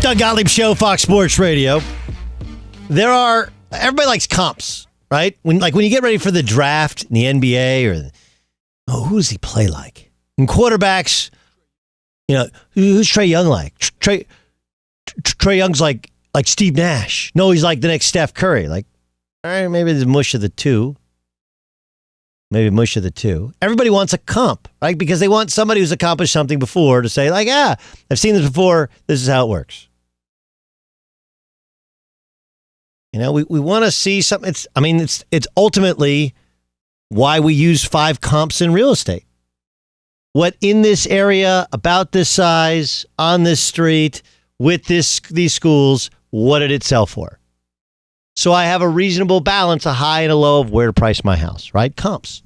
Doug Gottlieb Show, Fox Sports Radio. Everybody likes comps, right? When you get ready for the draft in the NBA who does he play like? And quarterbacks, who's Trae Young like? Trae Young's like Steve Nash. No, he's like the next Steph Curry. Like, all right, maybe there's a mush of the two. Everybody wants a comp, right? Because they want somebody who's accomplished something before to say, like, I've seen this before. This is how it works. We want to see something. It's ultimately why we use 5 comps in real estate. What in this area, about this size, on this street, with these schools, what did it sell for? So I have a reasonable balance, a high and a low of where to price my house, right? Comps.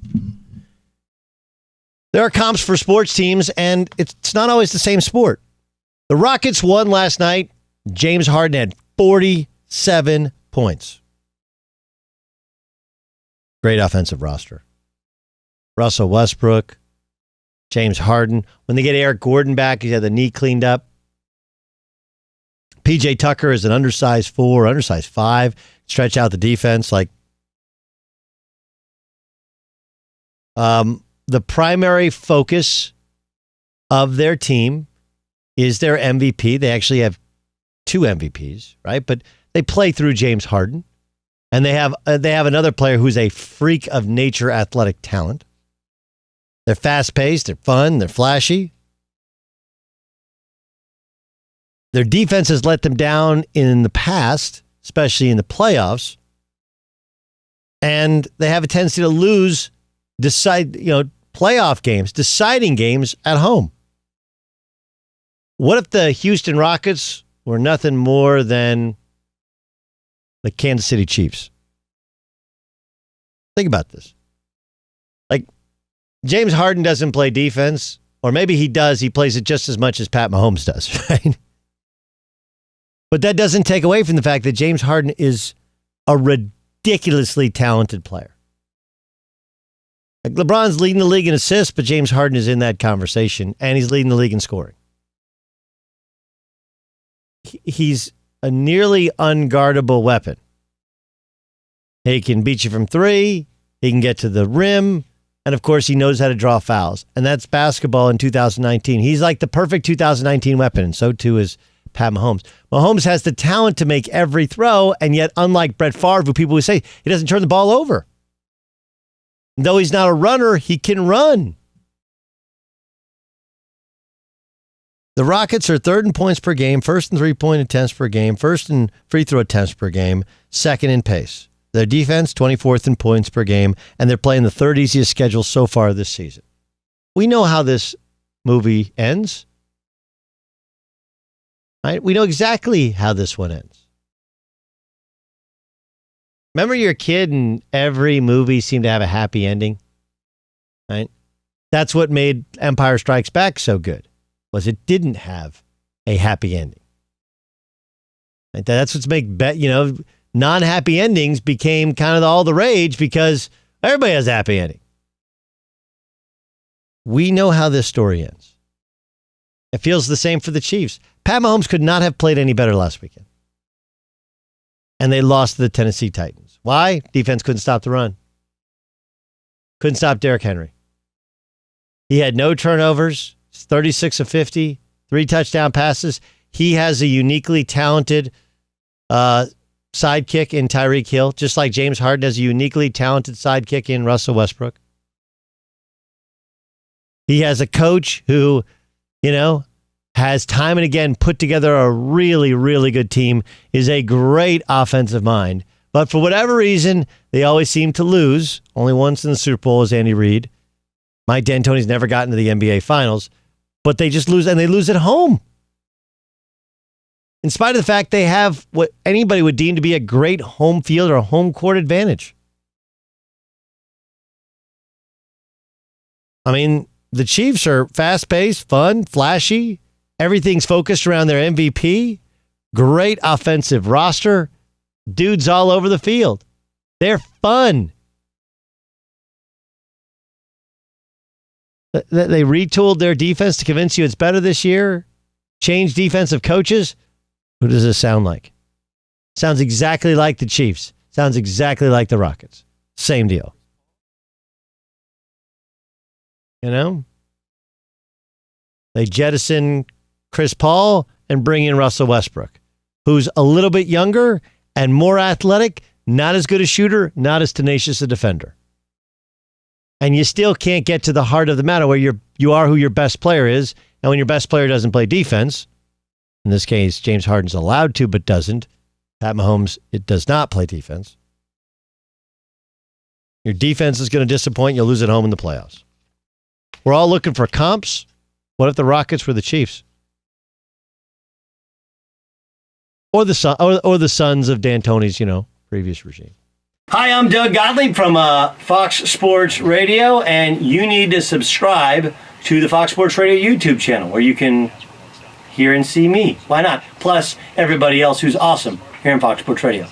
There are comps for sports teams, and it's not always the same sport. The Rockets won last night. James Harden had 47 points. Great offensive roster. Russell Westbrook, James Harden. When they get Eric Gordon back, he's had the knee cleaned up. PJ Tucker is an undersized 4, undersized 5. Stretch out the defense. The primary focus of their team is their MVP. They actually have 2 MVPs, right? But they play through James Harden, and they have another player who's a freak of nature, athletic talent. They're fast-paced, they're fun, they're flashy. Their defense has let them down in the past, especially in the playoffs, and they have a tendency to lose playoff games, deciding games at home. What if the Houston Rockets were nothing more than the Kansas City Chiefs? Think about this. James Harden doesn't play defense, or maybe he does. He plays it just as much as Pat Mahomes does, right? But that doesn't take away from the fact that James Harden is a ridiculously talented player. LeBron's leading the league in assists, but James Harden is in that conversation, and he's leading the league in scoring. He's a nearly unguardable weapon. He can beat you from 3. He can get to the rim. And, of course, he knows how to draw fouls. And that's basketball in 2019. He's like the perfect 2019 weapon, and so too is Pat Mahomes. Mahomes has the talent to make every throw, and yet, unlike Brett Favre, who people would say, he doesn't turn the ball over. Though he's not a runner, he can run. The Rockets are 3rd in points per game, 1st in three-point attempts per game, 1st in free throw attempts per game, 2nd in pace. Their defense, 24th in points per game, and they're playing the 3rd easiest schedule so far this season. We know how this movie ends. Right? We know exactly how this one ends. Remember you're a kid and every movie seemed to have a happy ending? Right? That's what made Empire Strikes Back so good, was it didn't have a happy ending. Right? That's what's non-happy endings became kind of all the rage because everybody has a happy ending. We know how this story ends. It feels the same for the Chiefs. Pat Mahomes could not have played any better last weekend. And they lost to the Tennessee Titans. Why? Defense couldn't stop the run. Couldn't stop Derrick Henry. He had no turnovers, 36 of 50, 3 touchdown passes. He has a uniquely talented sidekick in Tyreek Hill, just like James Harden has a uniquely talented sidekick in Russell Westbrook. He has a coach who, has time and again put together a really, really good team, is a great offensive mind. But for whatever reason, they always seem to lose. Only once in the Super Bowl is Andy Reid. Mike D'Antoni's never gotten to the NBA Finals, but they just lose, and they lose at home. In spite of the fact they have what anybody would deem to be a great home field or a home court advantage. The Chiefs are fast-paced, fun, flashy. Everything's focused around their MVP. Great offensive roster. Dudes all over the field. They're fun. They retooled their defense to convince you it's better this year. Changed defensive coaches. Who does this sound like? Sounds exactly like the Chiefs. Sounds exactly like the Rockets. Same deal. You know? They jettison Chris Paul and bring in Russell Westbrook, who's a little bit younger and more athletic, not as good a shooter, not as tenacious a defender. And you still can't get to the heart of the matter where you are who your best player is. And when your best player doesn't play defense, in this case, James Harden's allowed to but doesn't. Pat Mahomes, it does not play defense. Your defense is going to disappoint. You'll lose at home in the playoffs. We're all looking for comps. What if the Rockets were the Chiefs? Or the sons of D'Antoni's, previous regime. Hi, I'm Doug Gottlieb from Fox Sports Radio, and you need to subscribe to the Fox Sports Radio YouTube channel where you can hear and see me. Why not? Plus, everybody else who's awesome here on Fox Sports Radio.